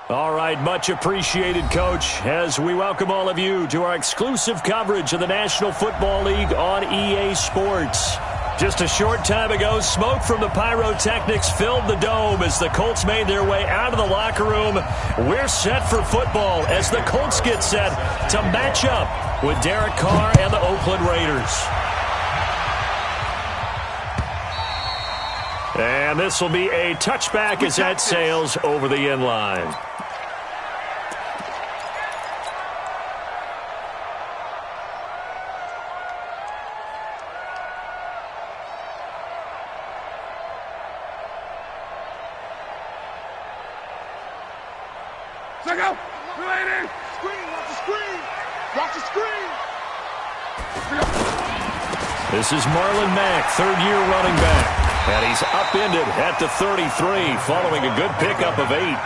All right, much appreciated, Coach, as we welcome all of you to our exclusive coverage of the National Football League on EA Sports. Just a short time ago, smoke from the pyrotechnics filled the dome as the Colts made their way out of the locker room. We're set for football as the Colts get set to match up with Derek Carr and the Oakland Raiders. And this will be a touchback as that sails over the end line. Check out! Related! Screen! Watch the screen! Watch the screen! This is Marlon Mack, third-year running back. And he's upended at the 33 following a good pickup of 8.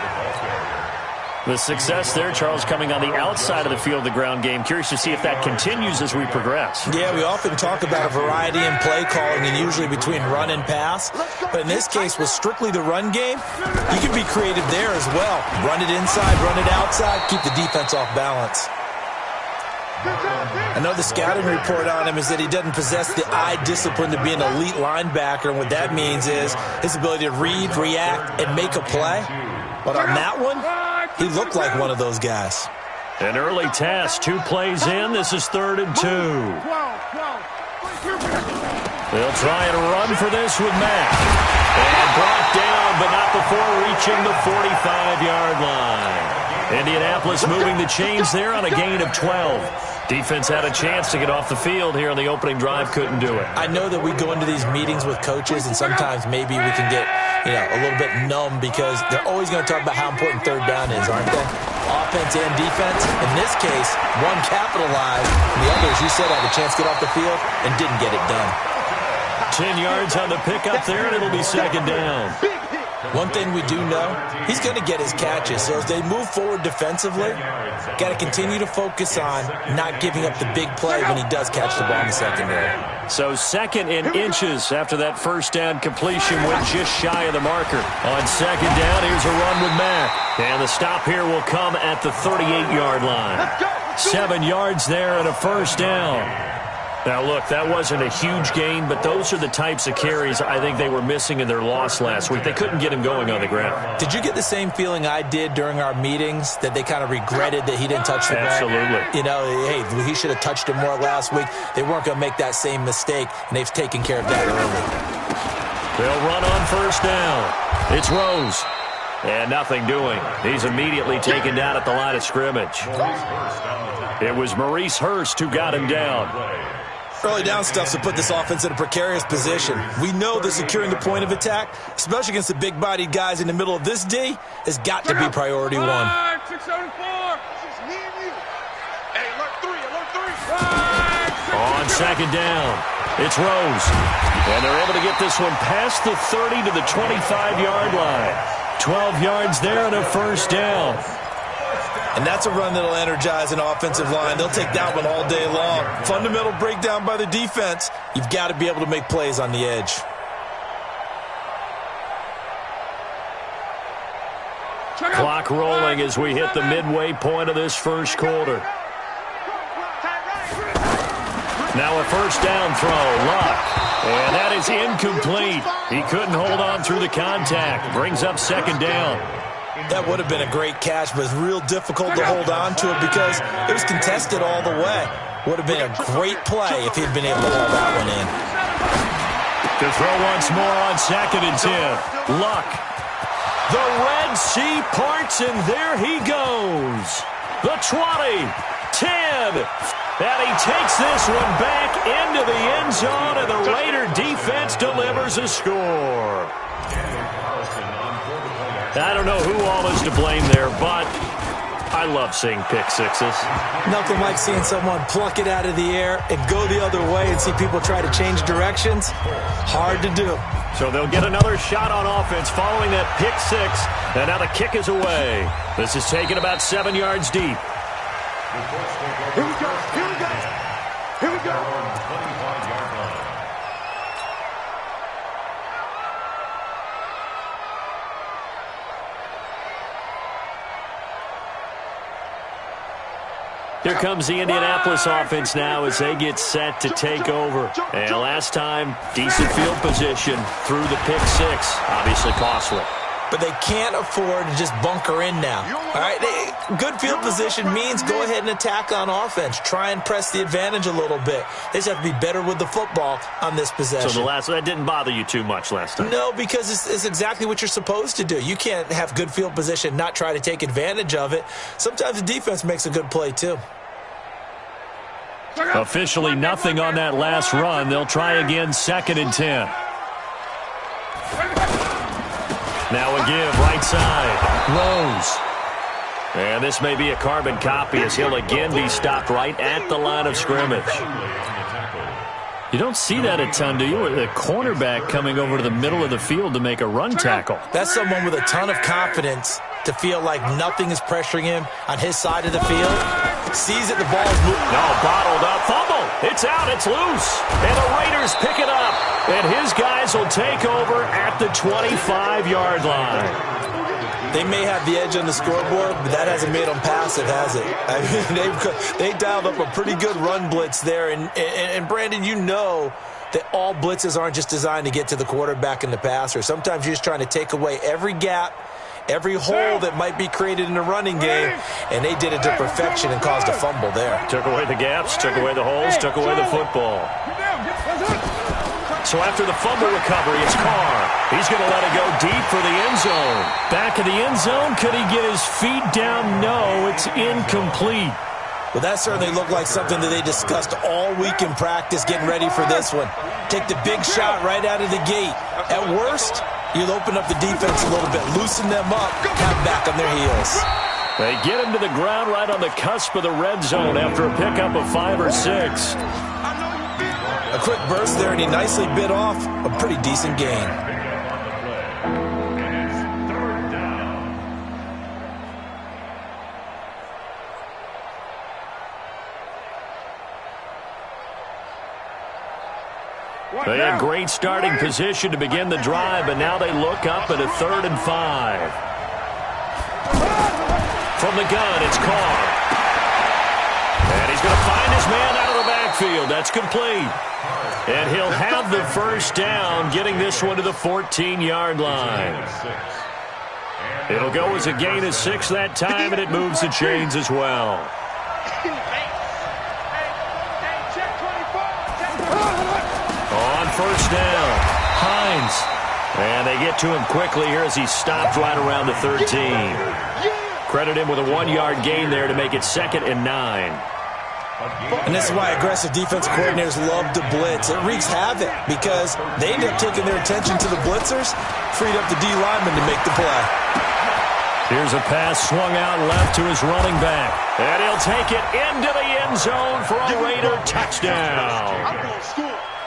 The success there, Charles, coming on the outside of the field, the ground game. Curious to see if that continues as we progress. Yeah, we often talk about a variety in play calling and usually between run and pass. But in this case, with strictly the run game, you can be creative there as well. Run it inside, run it outside, keep the defense off balance. I know the scouting report on him is that he doesn't possess the eye discipline to be an elite linebacker, and what that means is his ability to read, react, and make a play. But on that one, he looked like one of those guys. An early task, 2 plays in. This is 3rd and 2. They'll try and run for this with Mack. And brought down, but not before reaching the 45-yard line. Indianapolis moving the chains there on a gain of 12. Defense had a chance to get off the field here on the opening drive, couldn't do it. I know that we go into these meetings with coaches, and sometimes maybe we can get, a little bit numb because they're always going to talk about how important third down is, aren't they? Offense and defense. In this case, one capitalized, and the other, as you said, had a chance to get off the field and didn't get it done. 10 yards on the pickup there, and it'll be 2nd down. One thing we do know, he's going to get his catches. So as they move forward defensively, got to continue to focus on not giving up the big play when he does catch the ball in the secondary. So 2nd and inches after that first down completion went just shy of the marker. On 2nd down, here's a run with Mack. And the stop here will come at the 38-yard line. 7 yards there and a first down. Now, look, that wasn't a huge gain, but those are the types of carries I think they were missing in their loss last week. They couldn't get him going on the ground. Did you get the same feeling I did during our meetings, that they kind of regretted that he didn't touch the ball? Absolutely. Hey, he should have touched him more last week. They weren't going to make that same mistake, and they've taken care of that early. They'll run on first down. It's Rose. And nothing doing. He's immediately taken down at the line of scrimmage. It was Maurice Hurst who got him down. Early down stuff to put this offense in a precarious position. We know that securing the point of attack, especially against the big-bodied guys in the middle of this D, has got to be priority 1. 674. On 2nd down, it's Rose. And they're able to get this one past the 30 to the 25-yard line. 12 yards there and a first down. And that's a run that'll energize an offensive line. They'll take that one all day long. Fundamental breakdown by the defense. You've got to be able to make plays on the edge. Clock rolling as we hit the midway point of this first quarter. Now a first down throw, Luck. And that is incomplete. He couldn't hold on through the contact. Brings up 2nd down. That would have been a great catch, but it's real difficult to hold on to it because it was contested all the way. Would have been a great play if he'd been able to haul that one in. To throw once more on 2nd and 10. Luck. The Red Sea parts, and there he goes. The 20, 10. And he takes this one back into the end zone, and the Raider defense delivers a score. I don't know who all is to blame there, but I love seeing pick sixes. Nothing like seeing someone pluck it out of the air and go the other way and see people try to change directions. Hard to do. So they'll get another shot on offense following that pick six, and now the kick is away. This is taken about 7 yards deep. Here we go. Here we go. Here we go. Here comes the Indianapolis offense now as they get set to take over. And last time, decent field position through the pick six. Obviously costly. But they can't afford to just bunker in now. All right, good field position means go ahead and attack on offense. Try and press the advantage a little bit. They just have to be better with the football on this possession. So that didn't bother you too much last time? No, because it's exactly what you're supposed to do. You can't have good field position, not try to take advantage of it. Sometimes the defense makes a good play too. Officially nothing on that last run. They'll try again, 2nd and 10. Now a give, right side. Rose. And this may be a carbon copy as he'll again be stopped right at the line of scrimmage. You don't see that a ton, do you? A cornerback coming over to the middle of the field to make a run tackle. That's someone with a ton of confidence to feel like nothing is pressuring him on his side of the field. Sees that the ball is moving. No, bottled up. Fumble. It's out. It's loose. And the Raiders pick it up. And his guys will take over at the 25-yard line. They may have the edge on the scoreboard, but that hasn't made them passive, has it? I mean, they dialed up a pretty good run blitz there. And Brandon, you know that all blitzes aren't just designed to get to the quarterback and the passer. Sometimes you're just trying to take away every gap, every hole that might be created in the running game, and they did it to perfection and caused a fumble there. Took away the gaps, took away the holes, took away the football. So after the fumble recovery, it's Carr. He's going to let it go deep for the end zone. Back of the end zone, could he get his feet down? No, it's incomplete. Well, that certainly looked like something that they discussed all week in practice, getting ready for this one. Take the big shot right out of the gate. At worst, you'll open up the defense a little bit, loosen them up, have back on their heels. They get him to the ground right on the cusp of the red zone after a pickup of 5 or 6. A quick burst there, and he nicely bit off a pretty decent gain. They had great starting position to begin the drive, but now they look up at a 3rd and 5. From the gun, it's Carr. And he's going to find his man out of the backfield. That's complete. And he'll have the first down, getting this one to the 14-yard line. It'll go as a gain of 6 that time, and it moves the chains as well. On first down, Hines. And they get to him quickly here as he stopped right around the 13. Credit him with a 1-yard gain there to make it 2nd and 9. And this is why aggressive defense coordinators love to blitz. It wreaks havoc because they end up taking their attention to the blitzers, freed up the D lineman to make the play. Here's a pass swung out left to his running back. And he'll take it into the end zone for a Raider touchdown.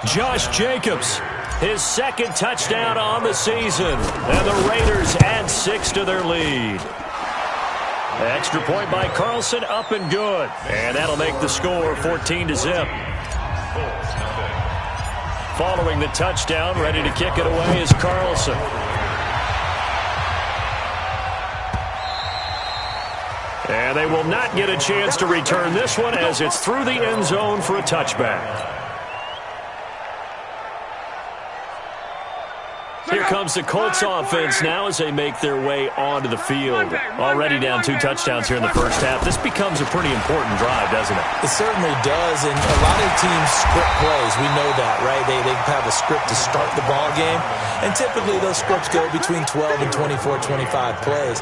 Josh Jacobs, his 2nd touchdown on the season. And the Raiders add 6 to their lead. Extra point by Carlson, up and good. And that'll make the score 14-0. Following the touchdown, ready to kick it away is Carlson. And they will not get a chance to return this one as it's through the end zone for a touchback. Here comes the Colts offense now as they make their way onto the field. Already down 2 touchdowns here in the first half. This becomes a pretty important drive, doesn't it? It certainly does, and a lot of teams script plays. We know that, right? They have a script to start the ball game, and typically those scripts go between 12 and 24, 25 plays.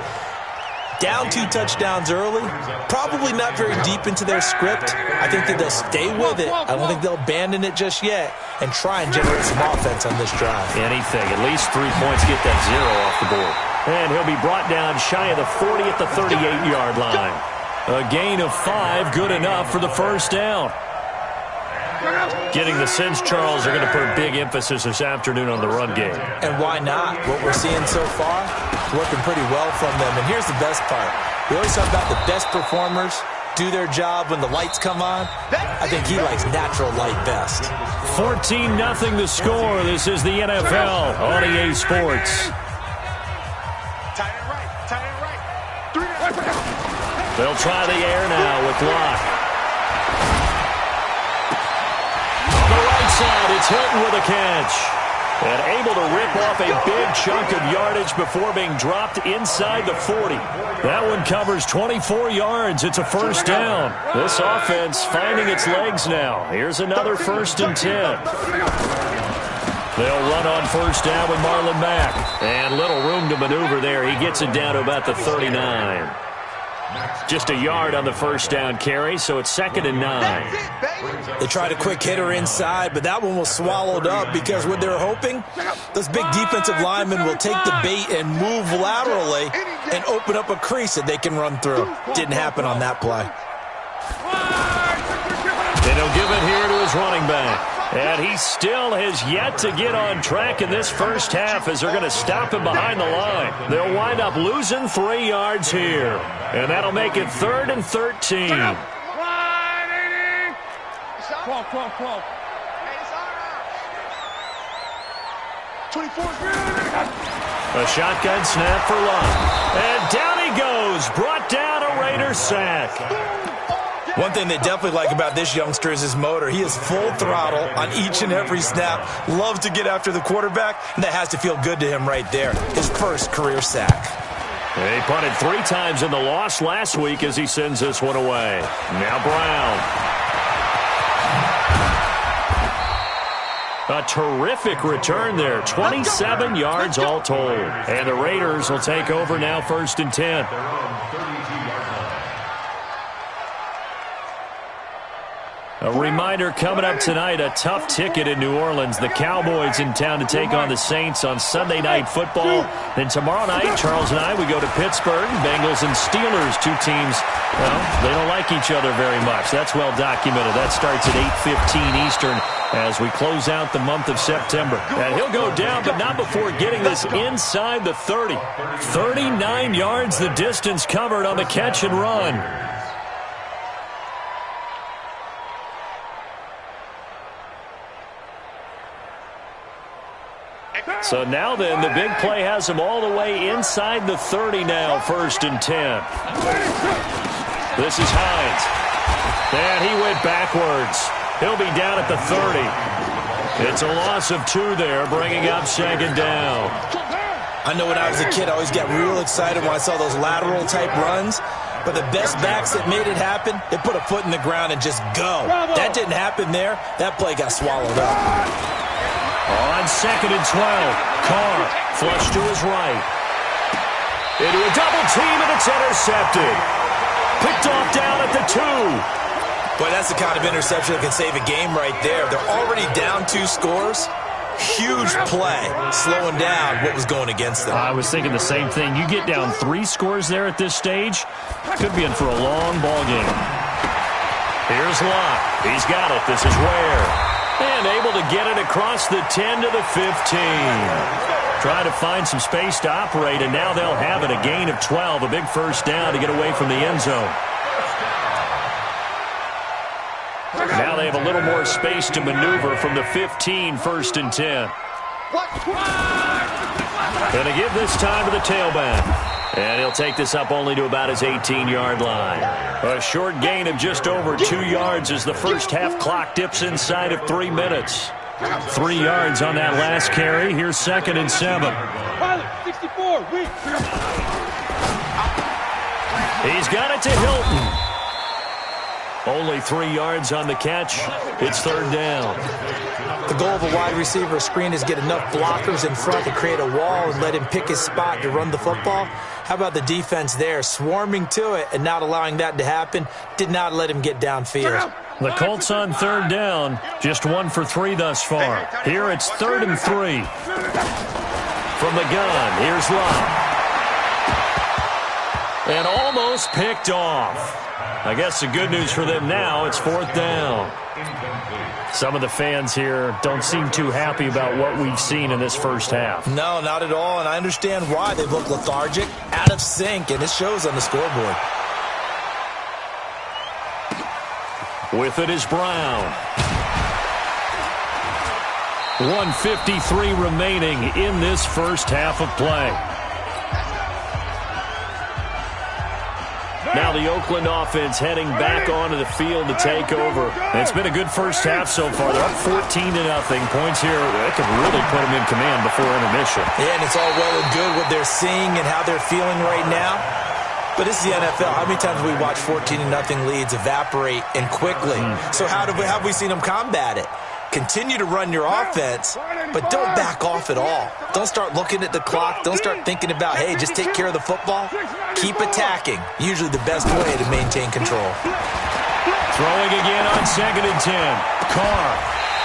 Down 2 touchdowns early, probably not very deep into their script. I think that they'll stay with it. I don't think they'll abandon it just yet and try and generate some offense on this drive. Anything. At least 3 points, get that 0 off the board. And he'll be brought down shy of the 40 at the 38-yard line. A gain of 5, good enough for the first down. Getting the sense, Charles, are going to put a big emphasis this afternoon on the run game. And why not? What we're seeing so far, working pretty well from them. And here's the best part. We always talk about the best performers do their job when the lights come on. I think he likes natural light best. 14-0 the score. This is the NFL on EA Sports. Tight end right. 3 They'll try the air now with Locke. right side. It's Hilton with a catch. And able to rip off a big chunk of yardage before being dropped inside the 40. That one covers 24 yards. It's a first down. This offense finding its legs now. Here's another 1st and 10. They'll run on first down with Marlon Mack. And little room to maneuver there. He gets it down to about the 39. Just a yard on the first down carry, so it's 2nd and 9. They tried a quick hitter inside, but that one was swallowed up because what they're hoping, those big defensive linemen will take the bait and move laterally and open up a crease that they can run through. Didn't happen on that play. And he'll give it here to his running back. And he still has yet to get on track in this first half as they're going to stop him behind the line. They'll wind up losing 3 yards here. And that'll make it 3rd and 13. 12. 24. A shotgun snap for Lund. And down he goes. Brought down a Raider sack. One thing they definitely like about this youngster is his motor. He is full throttle on each and every snap. Loves to get after the quarterback, and that has to feel good to him right there. His first career sack. He punted 3 times in the loss last week as he sends this one away. Now Brown. A terrific return there. 27 yards all told. And the Raiders will take over now 1st and 10. A reminder coming up tonight, a tough ticket in New Orleans. The Cowboys in town to take on the Saints on Sunday Night Football. Then tomorrow night, Charles and I, we go to Pittsburgh. Bengals and Steelers, 2 teams, well, they don't like each other very much. That's well documented. That starts at 8:15 Eastern as we close out the month of September. And he'll go down, but not before getting this inside the 30. 39 yards the distance covered on the catch and run. So now then, the big play has him all the way inside the 30 now, 1st and 10. This is Hines. And he went backwards. He'll be down at the 30. It's a loss of 2 there, bringing up 2nd down. I know when I was a kid, I always got real excited when I saw those lateral-type runs. But the best backs that made it happen, they put a foot in the ground and just go. That didn't happen there. That play got swallowed up. On 2nd and 12, Carr flush to his right. Into a double team, and it's intercepted. Picked off down at the 2. Boy, that's the kind of interception that can save a game right there. They're already down 2 scores. Huge play, slowing down what was going against them. I was thinking the same thing. You get down 3 scores there at this stage, could be in for a long ball game. Here's Locke. He's got it. This is Ware. And able to get it across the 10 to the 15. Trying to find some space to operate, and now they'll have it. A gain of 12, a big first down to get away from the end zone. Now they have a little more space to maneuver from the 15, 1st and 10. Going to give this time to the tailback. And he'll take this up only to about his 18-yard line. A short gain of just over 2 yards as the first half clock dips inside of 3 minutes. 3 yards on that last carry. Here's 2nd and 7. 64. He's got it to Hilton. Only 3 yards on the catch. It's 3rd down. The goal of a wide receiver screen is get enough blockers in front to create a wall and let him pick his spot to run the football. How about the defense there, swarming to it and not allowing that to happen? Did not let him get downfield. The Colts on 3rd down, just 1 for 3 thus far. Here it's 3rd and 3. From the gun, here's Locke. And almost picked off. I guess the good news for them now, it's 4th down. Some of the fans here don't seem too happy about what we've seen in this first half. No, not at all, and I understand why. They look lethargic, out of sync, and it shows on the scoreboard. With it is Brown. 1:53 remaining in this first half of play. Now the Oakland offense heading back onto the field to take over. And it's been a good first half so far. They're up 14-0. Points here that could really put them in command before intermission. Yeah, and it's all well and good what they're seeing and how they're feeling right now. But this is the NFL. How many times have we watched 14-0 leads evaporate and quickly? So how have we seen them combat it? Continue to run your offense, but don't back off at all. Don't start looking at the clock. Don't start thinking about, hey, just take care of the football. Keep attacking. Usually the best way to maintain control. Throwing again on 2nd and 10. Carr.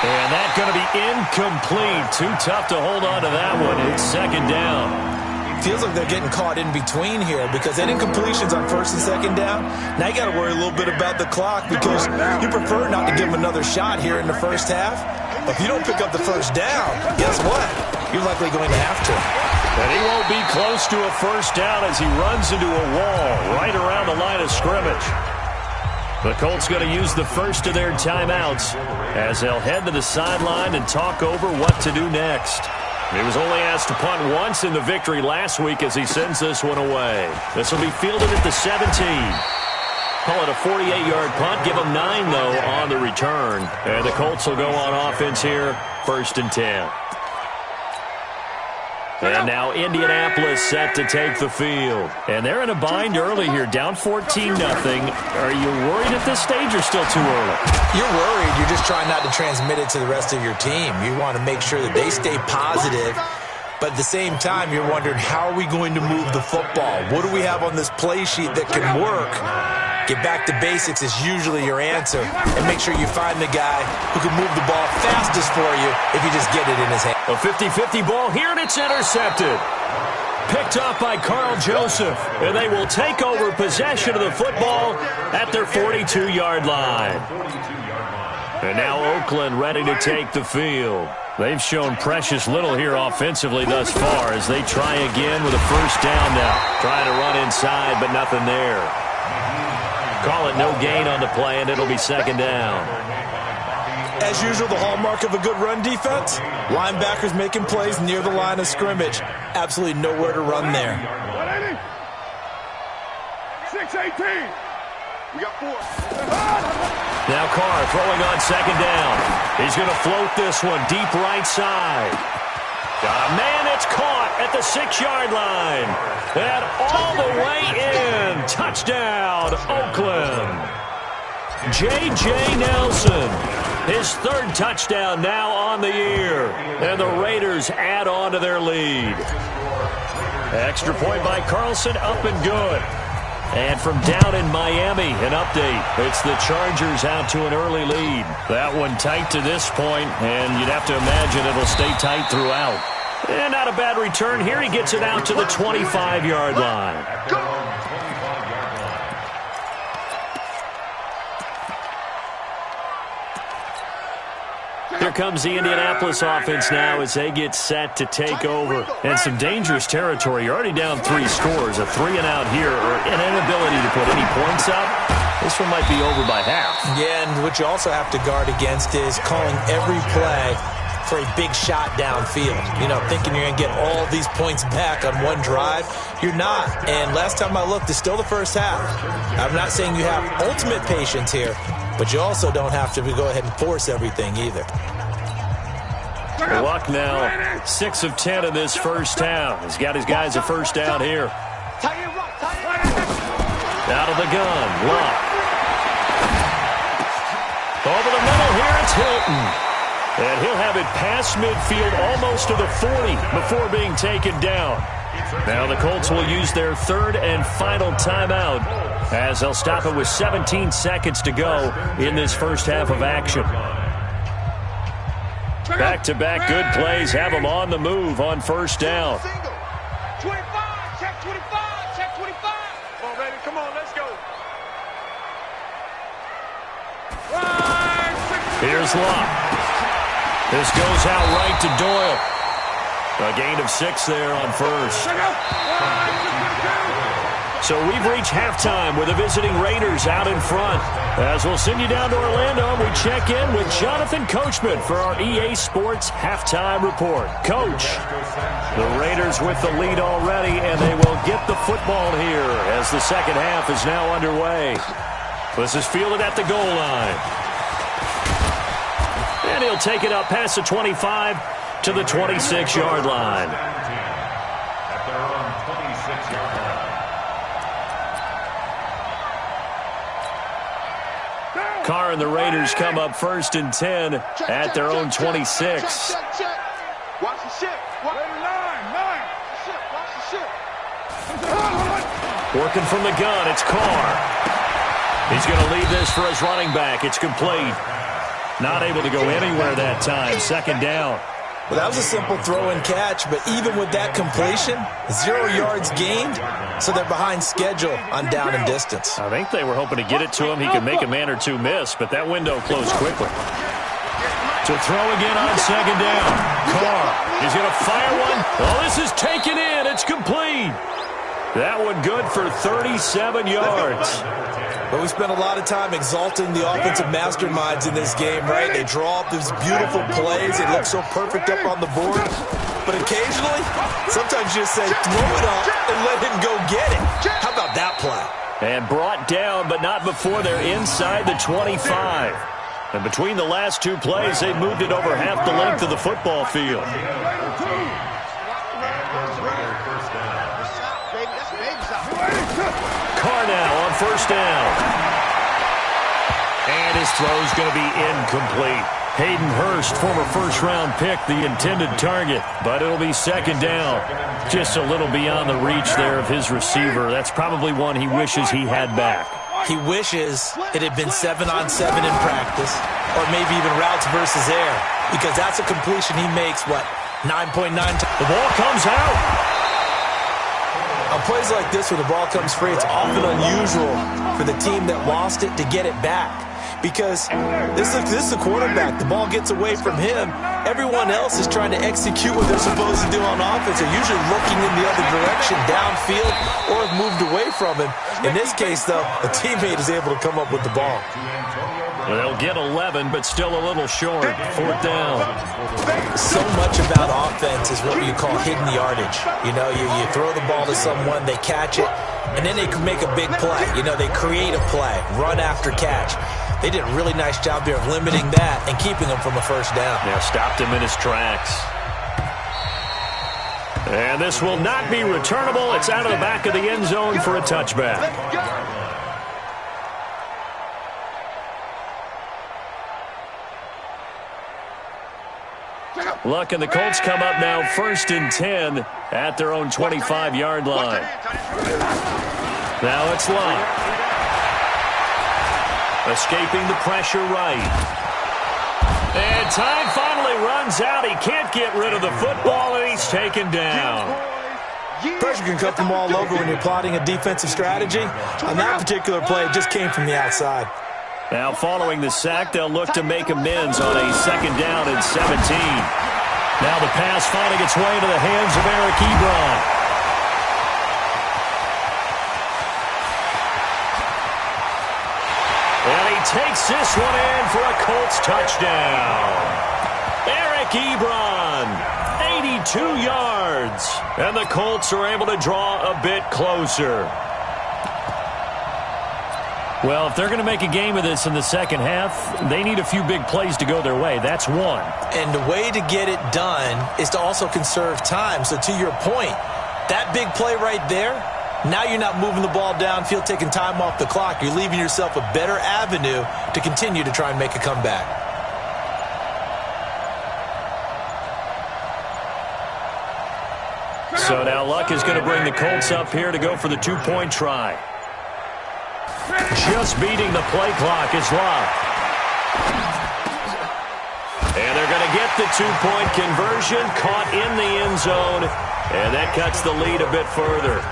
And that's going to be incomplete. Too tough to hold on to that one. It's 2nd down. Feels like they're getting caught in between here because that incompletion's on 1st and 2nd down. Now you got to worry a little bit about the clock because you prefer not to give them another shot here in the first half. But if you don't pick up the first down, guess what? You're likely going to have to. And he won't be close to a first down as he runs into a wall right around the line of scrimmage. The Colts going to use the first of their timeouts as they'll head to the sideline and talk over what to do next. He was only asked to punt once in the victory last week as he sends this one away. This will be fielded at the 17. Call it a 48-yard punt. Give him 9, though, on the return. And the Colts will go on offense here, 1st and 10. And now Indianapolis set to take the field. And they're in a bind early here, down 14-0. Are you worried at this stage or still too early? You're worried. You're just trying not to transmit it to the rest of your team. You want to make sure that they stay positive. But at the same time, you're wondering, how are we going to move the football? What do we have on this play sheet that can work? Get back to basics is usually your answer. And make sure you find the guy who can move the ball fastest for you if you just get it in his hand. A 50-50 ball here, and it's intercepted. Picked off by Carl Joseph. And they will take over possession of the football at their 42-yard line. And now Oakland ready to take the field. They've shown precious little here offensively thus far as they try again with a first down now. Trying to run inside, but nothing there. Call it no gain on the play, and it'll be 2nd down. As usual, the hallmark of a good run defense, linebackers making plays near the line of scrimmage. Absolutely nowhere to run there. 6-18. We got 4. Now Carr throwing on 2nd down. He's going to float this one deep right side. Got a man that's caught at the 6-yard line. And all the way in. Touchdown, Oakland. J.J. Nelson. His 3rd touchdown now on the year. And the Raiders add on to their lead. Extra point by Carlson, up and good. And from down in Miami, an update. It's the Chargers out to an early lead. That one tight to this point, and you'd have to imagine it'll stay tight throughout. And not a bad return here. He gets it out to the 25-yard line. Here comes the Indianapolis offense now as they get set to take over. And some dangerous territory. You're already down 3 scores. A 3-and-out here, or an inability to put any points up. This one might be over by half. Yeah, and what you also have to guard against is calling every play for a big shot downfield. You know, thinking you're going to get all these points back on one drive. You're not. And last time I looked, it's still the first half. I'm not saying you have ultimate patience here, but you also don't have to go ahead and force everything either. Luck now, 6 of 10 in this first half. He's got his guys a first down here. Out of the gun, Luck. Over the middle here, it's Hilton. And he'll have it past midfield almost to the 40 before being taken down. Now the Colts will use their 3rd and final timeout as they'll stop it with 17 seconds to go in this first half of action. Back-to-back good plays have them on the move on first down. 25, check 25, check 25. Come on, baby, come on, let's go. Here's Luck. This goes out right to Doyle. A gain of 6 there on first. So we've reached halftime with the visiting Raiders out in front. As we'll send you down to Orlando, we check in with Jonathan Coachman for our EA Sports Halftime Report. Coach, the Raiders with the lead already, and they will get the football here as the second half is now underway. This is fielded at the goal line. And he'll take it up past the 25 to the 26-yard line. Carr and the Raiders come up 1st and 10 at their own 26. Watch the ship. Nine. Watch the ship. Working from the gun, it's Carr. He's going to lead this for his running back. It's complete. Not able to go anywhere that time. Second down. Well, that was a simple throw and catch, but even with that completion, 0 yards gained, so they're behind schedule on down and distance. I think they were hoping to get it to him. He could make a man or two miss, but that window closed quickly. To throw again on second down. Carr is going to fire one. Oh, this is taken in. It's complete. That one good for 37 yards. But we spent a lot of time exalting the offensive masterminds in this game, right? They draw up these beautiful plays. They look so perfect up on the board. But occasionally, sometimes you just say, throw it up and let him go get it. How about that play? And brought down, but not before they're inside the 25. And between the last two plays, they've moved it over half the length of the football field. Carr now on first down. And his throw's going to be incomplete. Hayden Hurst, former first-round pick, the intended target. But it'll be second down. Just a little beyond the reach there of his receiver. That's probably one he wishes he had back. He wishes it had been 7-on-7 in practice, or maybe even routes versus air, because that's a completion he makes, 9.9 times. The ball comes out. On plays like this where the ball comes free, it's often unusual for the team that lost it to get it back. Because this is the quarterback. The ball gets away from him. Everyone else is trying to execute what they're supposed to do on offense. They're usually looking in the other direction, downfield, or have moved away from him. In this case, though, a teammate is able to come up with the ball. They'll get 11, but still a little short. Fourth down. So much about offense is what you call hidden yardage. You know, you throw the ball to someone, they catch it, and then they can make a big play. You know, they create a play, run after catch. They did a really nice job there of limiting that and keeping him from a first down. Yeah, stopped him in his tracks. And this will not be returnable. It's out of the back of the end zone for a touchback. Luck and the Colts come up now 1st and 10 at their own 25-yard line. Now it's Luck. Escaping the pressure right. And time finally runs out. He can't get rid of the football, and he's taken down. Pressure can come from all over when you're plotting a defensive strategy. On that particular play, it just came from the outside. Now following the sack, they'll look to make amends on a second down and 17. Now the pass finding its way to the hands of Eric Ebron. And he takes this one in for a Colts touchdown. Eric Ebron, 82 yards. And the Colts are able to draw a bit closer. Well, if they're going to make a game of this in the second half, they need a few big plays to go their way. That's one. And the way to get it done is to also conserve time. So to your point, that big play right there, now you're not moving the ball downfield, taking time off the clock. You're leaving yourself a better avenue to continue to try and make a comeback. So now Luck is going to bring the Colts up here to go for the two-point try. Just beating the play clock is Luck. And they're going to get the two-point conversion, caught in the end zone, and that cuts the lead a bit further.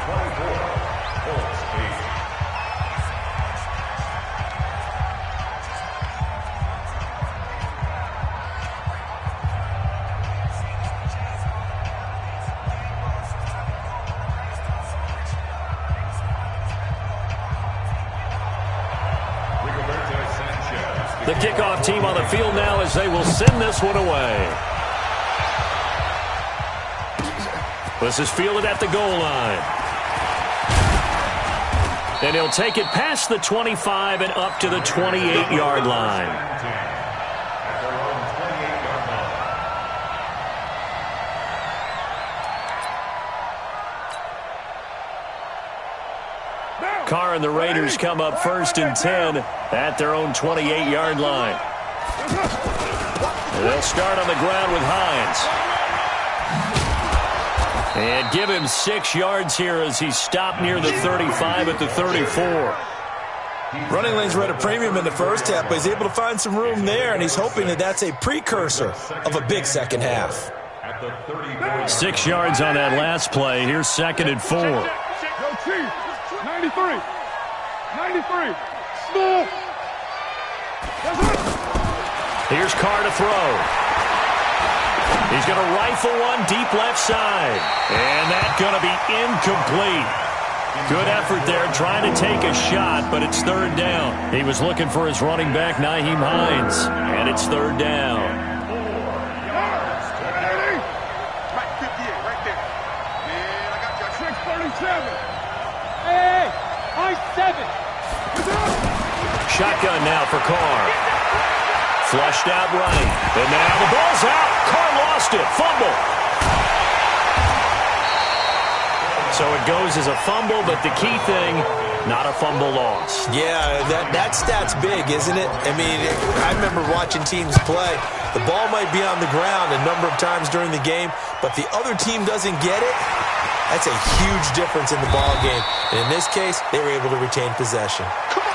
The kickoff team on the field now as they will send this one away. This is fielded at the goal line. And he'll take it past the 25 and up to the 28-yard line. Carr and the Raiders come up 1st and 10 at their own 28-yard line. They'll start on the ground with Hines. And give him 6 yards here as he stopped near the 35 at the 34. Running lanes were at a premium in the first half, but he's able to find some room there, and he's hoping that that's a precursor of a big second half. 6 yards on that last play. Here's 2nd and 4. Go Chiefs. 93. 93. Small. Here's Carr to throw. He's going to rifle one deep left side. And that's going to be incomplete. Good effort there trying to take a shot, but it's 3rd down. He was looking for his running back, Nyheim Hines, and it's 3rd down. Right 58, right there. And I got you. 637. Hey, high 7. Shotgun now for Carr. Flushed out right. And now the ball's out. Carr lost it. Fumble. So it goes as a fumble, but the key thing, not a fumble loss. Yeah, that stat's big, isn't it? I mean, I remember watching teams play. The ball might be on the ground a number of times during the game, but the other team doesn't get it. That's a huge difference in the ball game. And in this case, they were able to retain possession.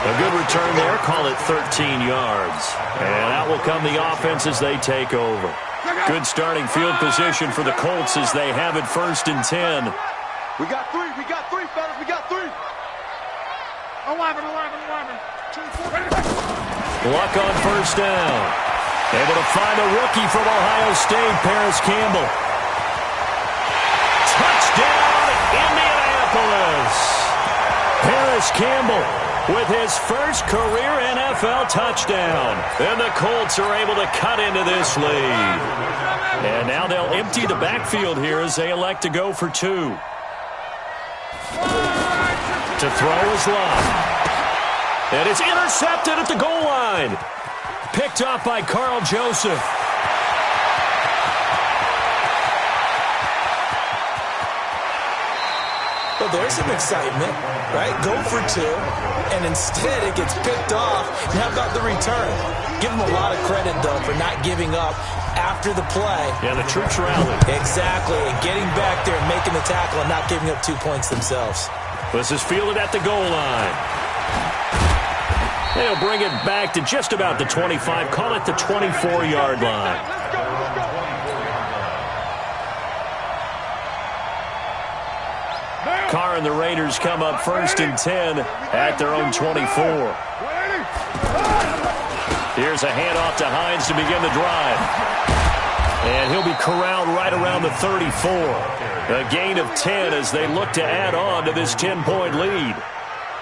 A good return there. Call it 13 yards. And out will come the offense as they take over. Good starting field position for the Colts as they have it 1st and 10. We got 3. We got 3, fellas. We got 3. 11. Luck on 1st down. Able to find a rookie from Ohio State, Paris Campbell. Touchdown, Indianapolis. Paris Campbell with his first career NFL touchdown. And the Colts are able to cut into this lead. And now they'll empty the backfield here as they elect to go for 2. To throw is Love. And it's intercepted at the goal line. Picked up by Carl Joseph. Well, there's some excitement, right? Go for 2, and instead it gets picked off. And how about the return? Give him a lot of credit, though, for not giving up after the play. Yeah, the troops rallied. Exactly, and getting back there and making the tackle and not giving up 2 points themselves. This is fielded at the goal line. They'll bring it back to just about the 25. Call it the 24-yard line. Carr and the Raiders come up 1st and 10 at their own 24. Here's a handoff to Hines to begin the drive. And he'll be corralled right around the 34. A gain of 10 as they look to add on to this 10-point lead.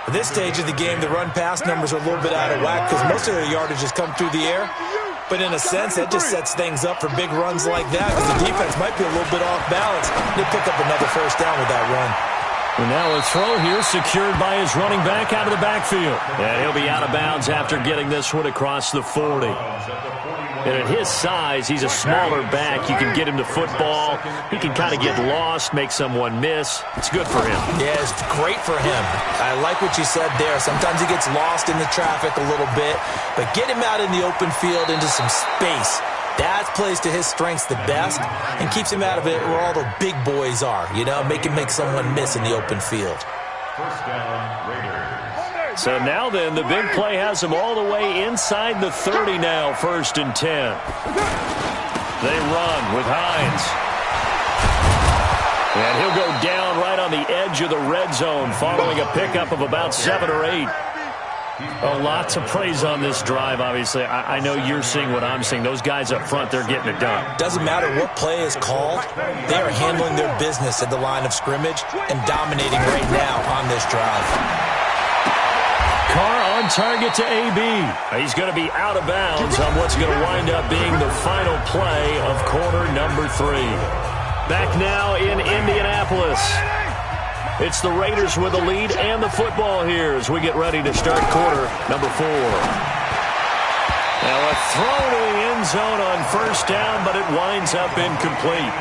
At this stage of the game, the run-pass numbers are a little bit out of whack because most of their yardage has come through the air. But in a sense, that just sets things up for big runs like that because the defense might be a little bit off balance. They pick up another 1st down with that run. And now a throw here secured by his running back out of the backfield. And he'll be out of bounds after getting this one across the 40. And at his size, he's a smaller back. You can get him to football. He can kind of get lost, make someone miss. It's good for him. Yeah, it's great for him. I like what you said there. Sometimes he gets lost in the traffic a little bit. But get him out in the open field into some space. That plays to his strengths the best and keeps him out of it where all the big boys are, you know, make someone miss in the open field. So now then, the big play has him all the way inside the 30 now, 1st and 10. They run with Hines. And he'll go down right on the edge of the red zone following a pickup of about 7 or 8. A lot to praise on this drive, obviously. I know you're seeing what I'm seeing. Those guys up front, they're getting it done. Doesn't matter what play is called. They are handling their business at the line of scrimmage and dominating right now on this drive. Carr on target to AB. He's going to be out of bounds on what's going to wind up being the final play of quarter number 3. Back now in Indianapolis. It's the Raiders with the lead and the football here as we get ready to start quarter number 4. Now a throw to the end zone on first down, but it winds up incomplete.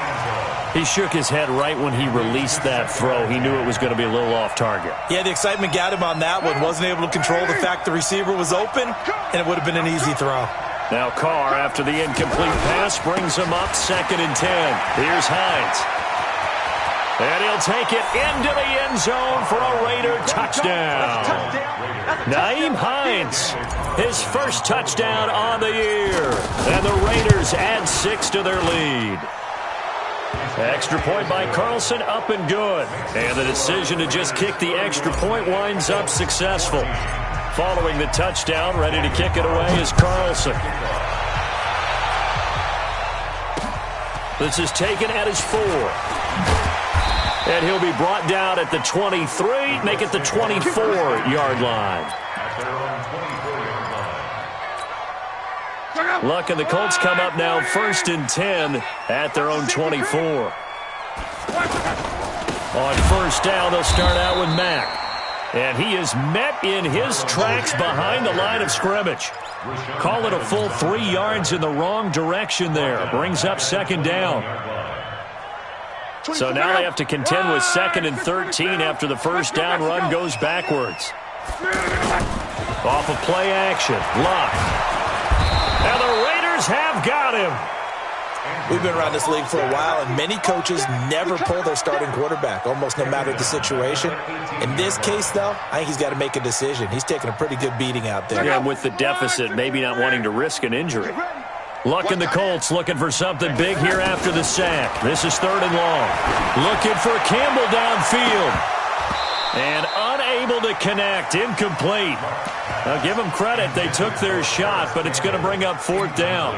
He shook his head right when he released that throw. He knew it was going to be a little off target. Yeah, the excitement got him on that one. Wasn't able to control the fact the receiver was open, and it would have been an easy throw. Now Carr, after the incomplete pass, brings him up 2nd and 10. Here's Hines. And he'll take it into the end zone for a Raider touchdown. Nyheim Hines, his first touchdown on the year. And the Raiders add 6 to their lead. Extra point by Carlson, up and good. And the decision to just kick the extra point winds up successful. Following the touchdown, ready to kick it away is Carlson. This is taken at his 4. And he'll be brought down at the 23, make it the 24-yard line. Luck and the Colts come up now 1st and 10 at their own 24. On first down, they'll start out with Mack. And he is met in his tracks behind the line of scrimmage. Call it a full 3 yards in the wrong direction there. Brings up 2nd down. So now they have to contend with 2nd and 13 after the first down run goes backwards. Off of play action. Lock. And the Raiders have got him. We've been around this league for a while, and many coaches never pull their starting quarterback, almost no matter the situation. In this case, though, I think he's got to make a decision. He's taking a pretty good beating out there. Yeah, with the deficit, maybe not wanting to risk an injury. Luck and the Colts looking for something big here after the sack. This is 3rd and long. Looking for Campbell downfield. And unable to connect. Incomplete. Now, give them credit. They took their shot, but it's going to bring up 4th down.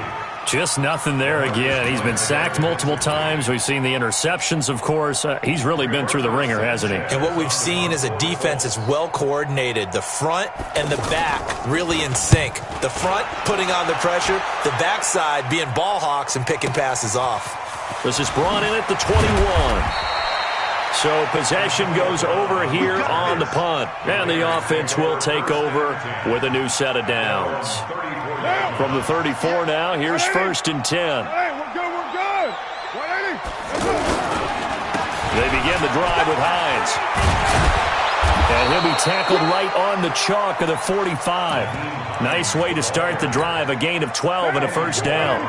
Just nothing there again. He's been sacked multiple times. We've seen the interceptions, of course. He's really been through the ringer, hasn't he? And what we've seen is a defense that's well coordinated. The front and the back really in sync. The front putting on the pressure. The backside being ball hawks and picking passes off. This is brought in at the 21. So possession goes over here on the punt. And the offense will take over with a new set of downs. From the 34 now, here's 1st and 10. Hey, we're good. 180. They begin the drive with Hines. And he'll be tackled right on the chalk of the 45. Nice way to start the drive, a gain of 12 and a first down.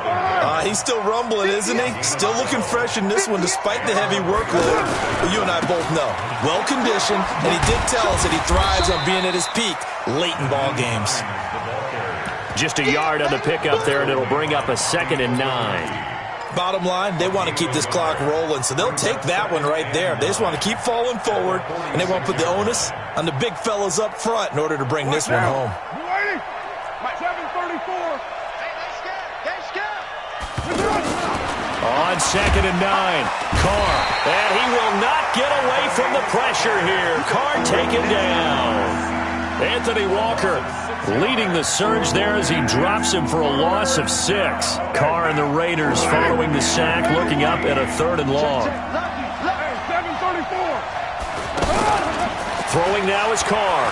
He's still rumbling, isn't he? Still looking fresh in this one despite the heavy workload. But you and I both know, well-conditioned, and he did tell us that he thrives on being at his peak late in ball games. Just a yard on the pickup there, and it'll bring up a 2nd and 9. Bottom line, they want to keep this clock rolling, so they'll take that one right there. They just want to keep falling forward, and they want to put the onus on the big fellas up front in order to bring this one home. 734. On 2nd and 9, Carr. And he will not get away from the pressure here. Carr taken down. Anthony Walker leading the surge there as he drops him for a loss of 6. Carr and the Raiders following the sack, looking up at a 3rd and long. 734. Throwing now is Carr.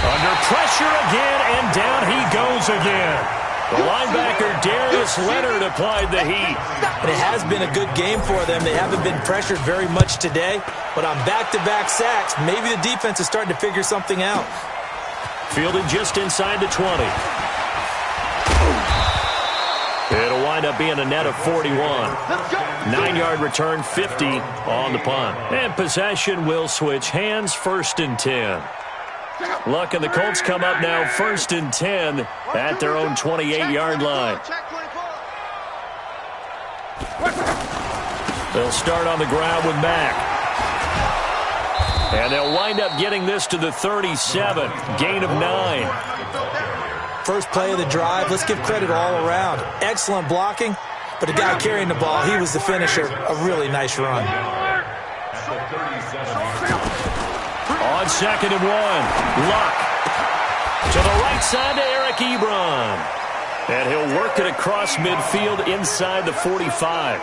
Under pressure again, and down he goes again. The linebacker, Darius Leonard, applied the heat. And it has been a good game for them. They haven't been pressured very much today, but on back-to-back sacks, maybe the defense is starting to figure something out. Fielded just inside the 20. It'll wind up being a net of 41. 9-yard return, 50 on the punt. And possession will switch hands, 1st and 10. Luck and the Colts come up now 1st and 10 at their own 28-yard line. They'll start on the ground with Mack. And they'll wind up getting this to the 37. Gain of 9. First play of the drive. Let's give credit all around. Excellent blocking, but the guy carrying the ball, he was the finisher. A really nice run. On 2nd and 1, Luck. To the right side to Eric Ebron. And he'll work it across midfield inside the 45.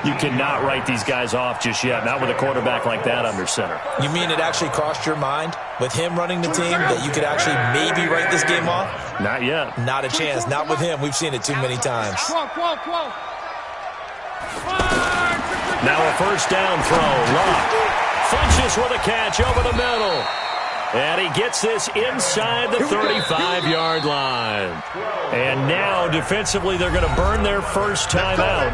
You cannot write these guys off just yet, not with a quarterback like that under center. You mean it actually crossed your mind with him running the team that you could actually maybe write this game off? Not yet. Not a chance. Not with him. We've seen it too many times. Now a first down throw. Luck punches with a catch over the middle. And he gets this inside the 35-yard line. And now, defensively, they're going to burn their first time out.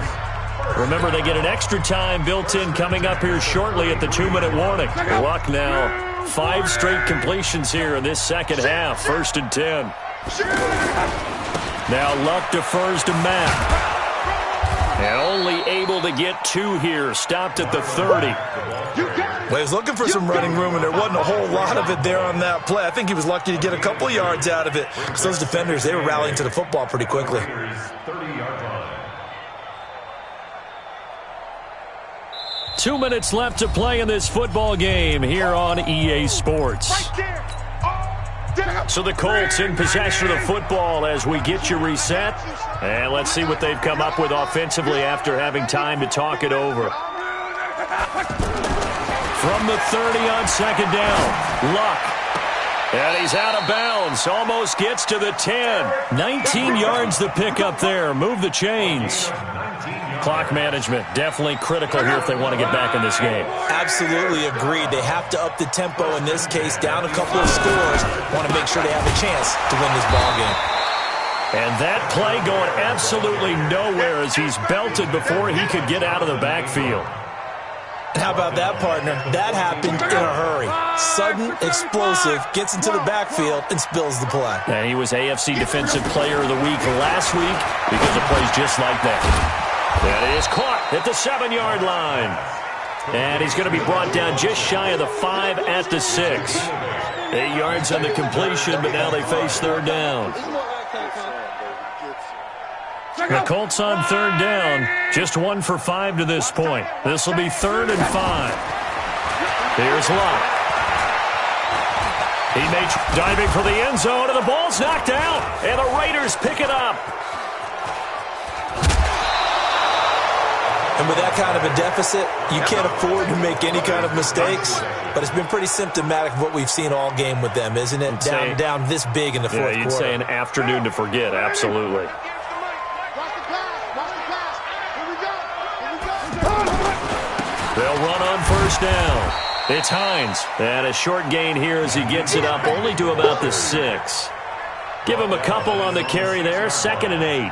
Remember, they get an extra time built in coming up here shortly at the 2-minute warning. Luck now, 5 straight completions here in this second half. 1st and 10. Now Luck defers to Matt. And only able to get 2 here. Stopped at the 30. Well, he was looking for some running room, and there wasn't a whole lot of it there on that play. I think he was lucky to get a couple yards out of it. Because those defenders, they were rallying to the football pretty quickly. 2 minutes left to play in this football game here on EA Sports. So the Colts in possession of the football as we get you reset. And let's see what they've come up with offensively after having time to talk it over. From the 30 on 2nd down, Luck. And he's out of bounds. Almost gets to the 10. 19 yards to pick up there. Move the chains. Clock management definitely critical here if they want to get back in this game. Absolutely agreed. They have to up the tempo in this case, down a couple of scores. Want to make sure they have a chance to win this ball game. And that play going absolutely nowhere as he's belted before he could get out of the backfield. How about that, partner? That happened in a hurry. Sudden, explosive, gets into the backfield, and spills the play. And he was AFC Defensive Player of the Week last week because of plays just like that. And he is caught at the 7-yard line. And he's going to be brought down just shy of the 5 at the 6. 8 yards on the completion, but now they face 3rd down. The Colts on 3rd down, just 1 for 5 to this point. This will be 3rd and 5. Here's Luck. He makes diving for the end zone, and the ball's knocked out, and the Raiders pick it up. And with that kind of a deficit, you can't afford to make any kind of mistakes. But it's been pretty symptomatic of what we've seen all game with them, isn't it? Down this big in the fourth quarter. You'd say an afternoon to forget, absolutely. They'll run on 1st down. It's Hines. And a short gain here as he gets it up only to about the 6. Give him a couple on the carry there. 2nd and 8.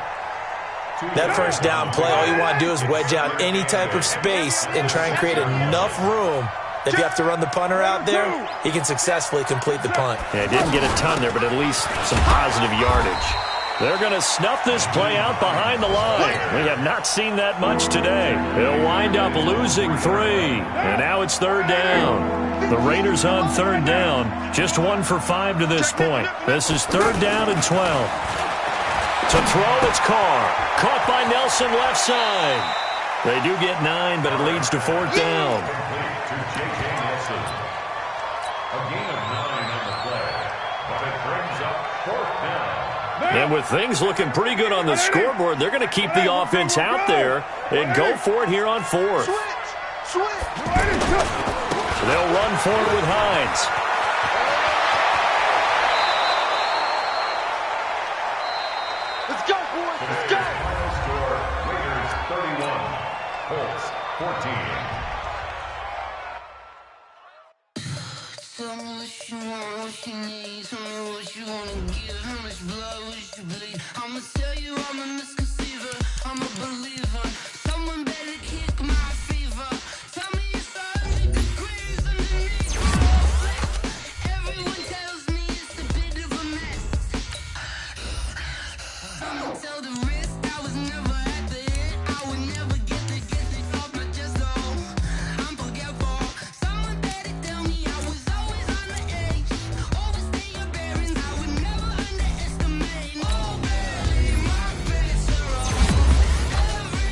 That 1st down play, all you want to do is wedge out any type of space and try and create enough room. If you have to run the punter out there, he can successfully complete the punt. Yeah, didn't get a ton there, but at least some positive yardage. They're going to snuff this play out behind the line. We have not seen that much today. They'll wind up losing 3. And now it's 3rd down. The Raiders on 3rd down. Just 1 for 5 to this point. This is 3rd down and 12. To throw, it's Carr. Caught by Nelson left side. They do get 9, but it leads to 4th down. And with things looking pretty good on the scoreboard, they're going to keep the offense out there and go for it here on 4th. So they'll run forward with Hines. Let's go, boys. Let's go. Raiders 31, Colts 14. Tell me what you want, what you need. Tell me what you want to give. How much blood would you bleed? I'ma tell you I'm a misconceiver. I'm a believer. Someone better kick my fever. Tell me it's 100 degrees underneath my flesh. Everyone tells me it's a bit of a mess. I'ma tell the risk I was never at the end. I would never get it off my chest. Oh, I'm forgetful. Someone better tell me I was always on the edge. Overstay your bearings. I would never underestimate. Oh, baby, my best are all. Every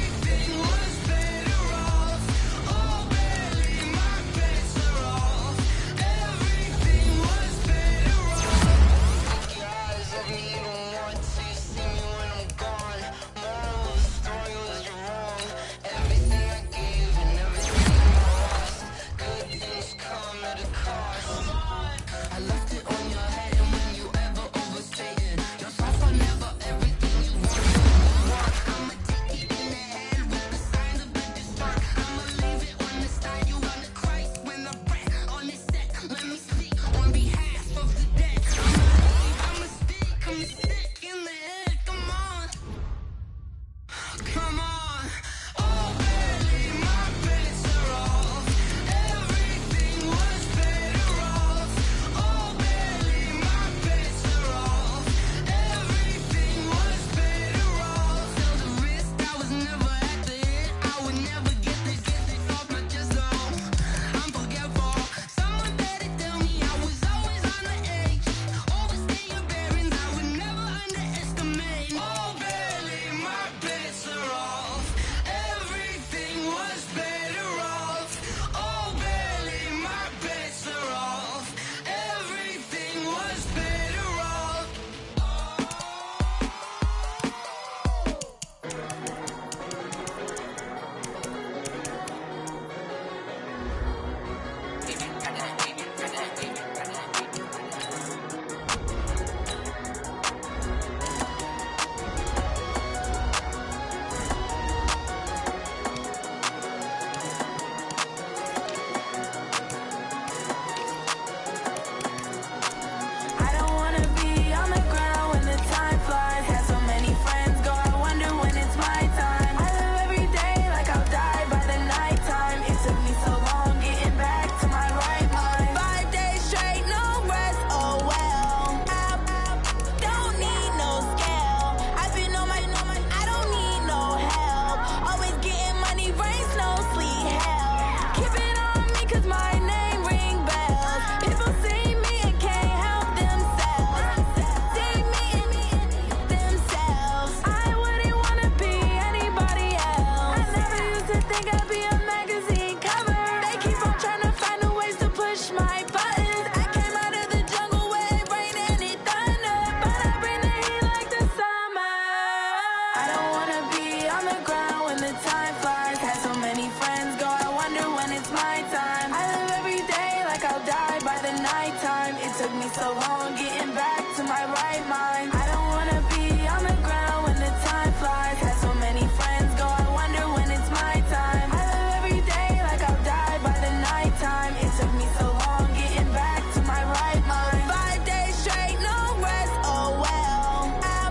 so long getting back to my right mind. I don't wanna be on the ground when the time flies. Had so many friends go, I wonder when it's my time. I live every day like I'll die by the nighttime. It took me so long getting back to my right mind. 5 days straight, no rest, oh well. I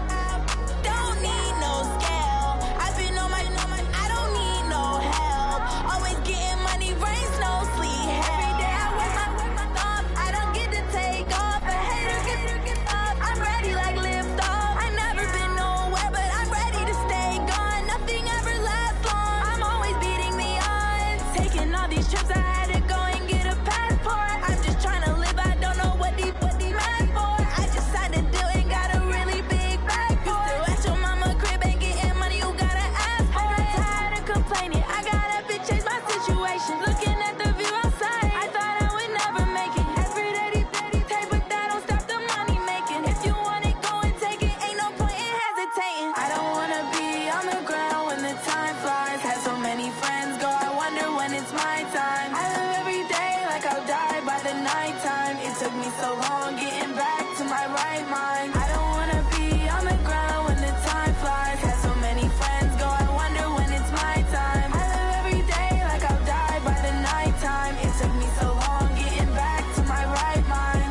don't need no scale. I've been on my, I don't need no help. Always getting money, rain, snow, sleet, every day I work my thumb. I don't get to take off. A hater get up. I'm ready like lift off. I never been nowhere, but I'm ready to stay gone. Nothing ever lasts long. I'm always beating the odds. Taking all these trips, I had to go and get a passport. I'm just trying to live. I don't know what these mad for. I just had to do and got a really big bag for it. Still at your mama crib and getting money, you gotta ask for it. I'm tired of complaining. I got up and changed my situation. Looking at the view outside, I thought I would never make it. Every day take, but that don't stop the money making. If you want it, go and take it. Ain't no point in hesitating. I don't wanna be on the ground when the time flies. Had so many friends go, I wonder when it's my time. I live every day like I'll die by the nighttime. It took me so long getting back to my right mind. I don't wanna be on the ground when the time flies. Had so many friends go, I wonder when it's my time. I live every day like I'll die by the nighttime. It took me so long getting back to my right mind.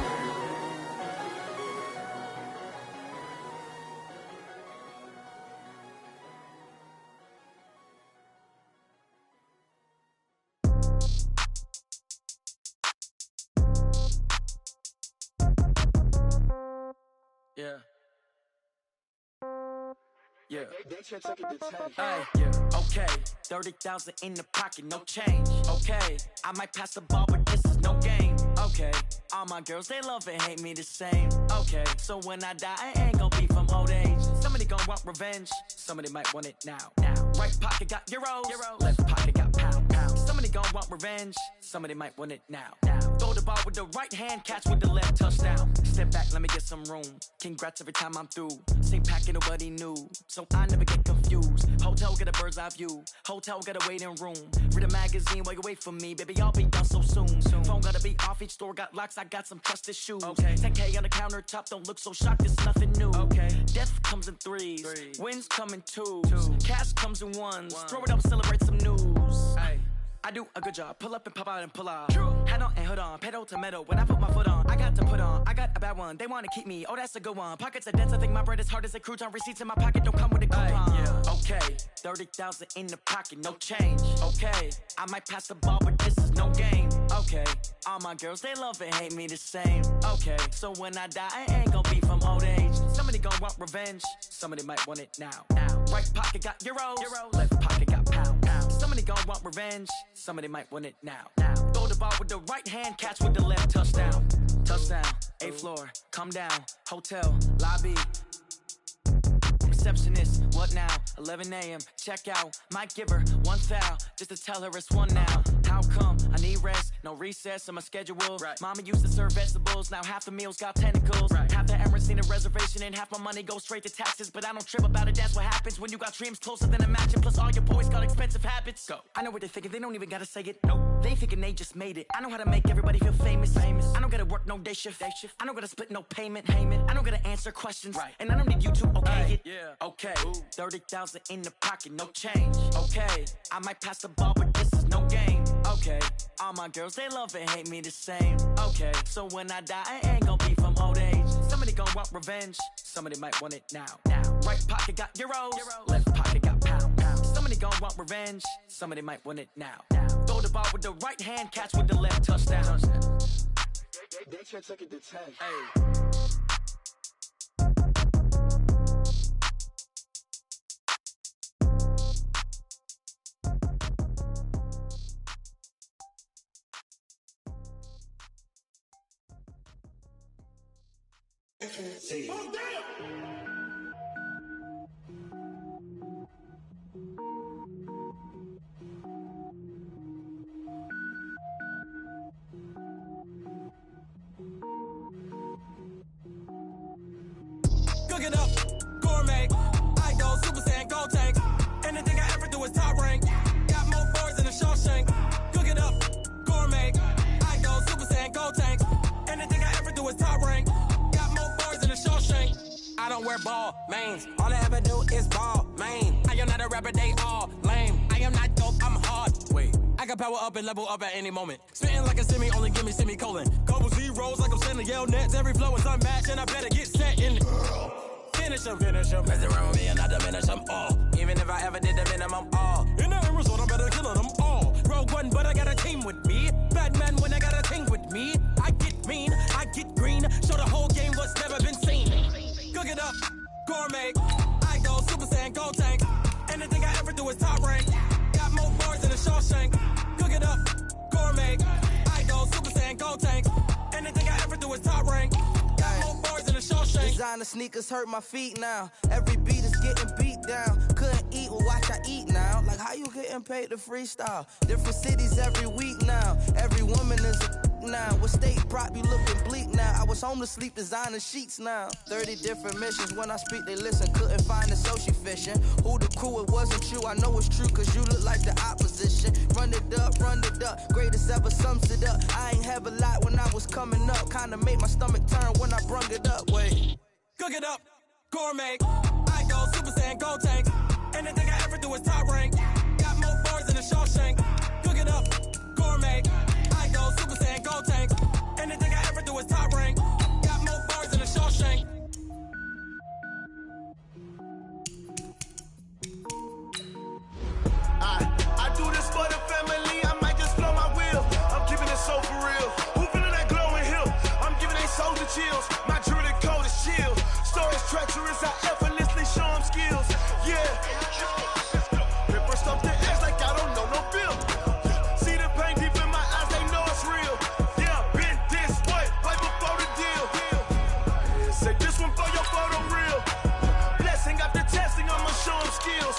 Yeah. Yeah. Hey, yeah. Okay. 30,000 in the pocket, no change. Okay. I might pass the ball, but this is no game. Okay. All my girls, they love and hate me the same. Okay. So when I die, I ain't gon' be from old age. Somebody gon' want revenge. Somebody might want it now. Right pocket got euros. Left pocket got pound. Somebody gon' want revenge. Somebody might want it now. Throw the ball with the right hand, catch with the left, touchdown. Step back, let me get some room. Congrats every time I'm through. Same packet, nobody knew, so I never get confused. Hotel get a bird's eye view. Hotel got a waiting room. Read a magazine while you wait for me, baby. I'll be done so soon. Phone gotta be off. Each store got locks. I got some trusted shoes. 10K on the countertop. Don't look so shocked. It's nothing new. Death comes in threes. Wins come in twos. Cash comes in ones. Throw it up, celebrate some news. I do a good job. Pull up and pop out and pull out. Hat on and hood on. Pedal to metal. When I put my foot on, I got to put on. I got a bad one. They want to keep me. Oh, that's a good one. Pockets are dense. I think my bread is hard as a crouton. Receipts in my pocket don't come with a coupon. Okay. 30,000 in the pocket. No change. Okay. I might pass the ball, but this is no game. Okay. All my girls, they love and hate me the same. Okay. So when I die, I ain't gon' be from old age. Somebody gon' want revenge. Somebody might want it now. Right pocket got euros. Left pocket got pound. Somebody gon' want revenge. Somebody might want it now. Throw the ball with the right hand, catch with the left, touchdown. Touchdown, 8th floor, come down, hotel, lobby. Receptionist, what now? 11 a.m., check out. Might give her one foul, just to tell her it's one now. How come? I need rest, no recess on my schedule. Mama used to serve vegetables, now half the meals got tentacles. Half the errands need a reservation and half my money goes straight to taxes. But I don't trip about it, that's what happens when you got dreams closer than a mansion. Plus all your boys got expensive habits. Go. I know what they're thinking, they don't even gotta say it. Nope. They thinking they just made it. I know how to make everybody feel famous. I don't gotta work no day shift. I don't gotta split no payment. I don't gotta answer questions. And I don't need you to okay it. Okay, 30,000 in the pocket, no change. Okay, I might pass the ball, but this is no game. Okay, all my girls, they love and hate me the same. Okay, so when I die, I ain't gon' be from old age. Somebody gon' want revenge. Somebody might want it now. Right pocket got euros. Left pocket got pound. Somebody gon' want revenge. Somebody might want it now. Throw the ball with the right hand, catch with the left, touchdown. They can't take it to 10. Hey. See. Oh, Cook it up, gourmet. I go Super Saiyan, gold tank. Anything I ever do is top rank. Got more boys than a Shawshank. Cook it up, gourmet. I go Super Saiyan, gold tank. Anything I ever do is top rank. don't wear ball mains. All I ever do is ball, man. I am not a rapper, they all lame. I am not dope, I'm hard. Wait, I can power up and level up at any moment. Spitting like a semi, only give me semicolon. Couple zeros like I'm sending yell nets. Every flow is unmatched, and I better get set in. Finish them. Mess around with me and I diminish them all. Even if I ever did the minimum, all. In the end result, I'm better killing them all. Rogue One, but I got a team with me. Batman when I got a team with me. I get mean, I get green. Show the whole game what's never been seen. Cook it up, gourmet. I go Super Saiyan, go tank. Anything I ever do is top rank. Got more bars than a Shawshank. Cook it up, gourmet. I go Super Saiyan, go tank. Anything I ever do is top rank. Got more bars than a Shawshank. Designer sneakers hurt my feet now. Every beat is getting beat down. Couldn't eat, well watch I eat now. Like how you getting paid to freestyle? Different cities every week now. Every woman is a now. With state prop, you looking bleak now. I was home to sleep, designer sheets now. 30 different missions. When I speak, they listen. Couldn't find it, so she fishing. Who the crew? It wasn't you. I know it's true, cause you look like the opposition. Run it up. Greatest ever sums it up. I ain't have a lot when I was coming up. Kinda made my stomach turn when I brung it up. Wait. Cook it up, gourmet. I go Super Saiyan, go tank. Anything I ever do is top rank. Got more bars than a Shawshank. Cook it up, gourmet. I go Super Saiyan, go tank. Anything I ever do is top rank. Got more bars than a Shawshank. I do this for the family. I might just blow my wheel. I'm keeping it so for real. Who feeling that glowing hill? I'm giving they souls the chills. My jewelry code is chill. Stories treacherous. I effortlessly show them skills. Yeah. Paper stuff the edge like I don't know no bill. See the pain deep in my eyes. They know it's real. Yeah, been this way right before the deal. Say this one for your photo real. Blessing after testing. I'ma show them skills.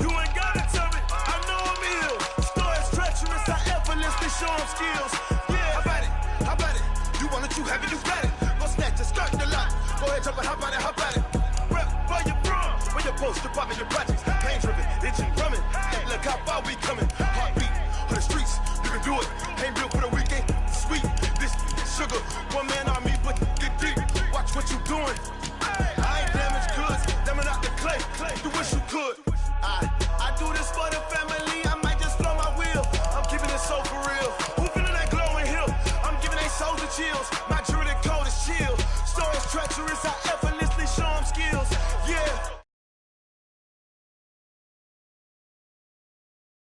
You ain't gotta tell me. I know I'm ill. Stories treacherous. I effortlessly show them skills. Yeah, how about it? You want it, you have it, you got it. Go snatch a skirt the lot. Go ahead, jump it, how about it? Rep where you from? Where your post, department, your projects. Pain driven, itching, drumming. Hey, look how far we coming. Heartbeat on the streets, you can do it. Ain't built for the weekend. Sweet, this sugar. One man army, but get deep. Watch what you doing. I ain't damaged goods, damn it out the clay. You wish you could. I do this for the family.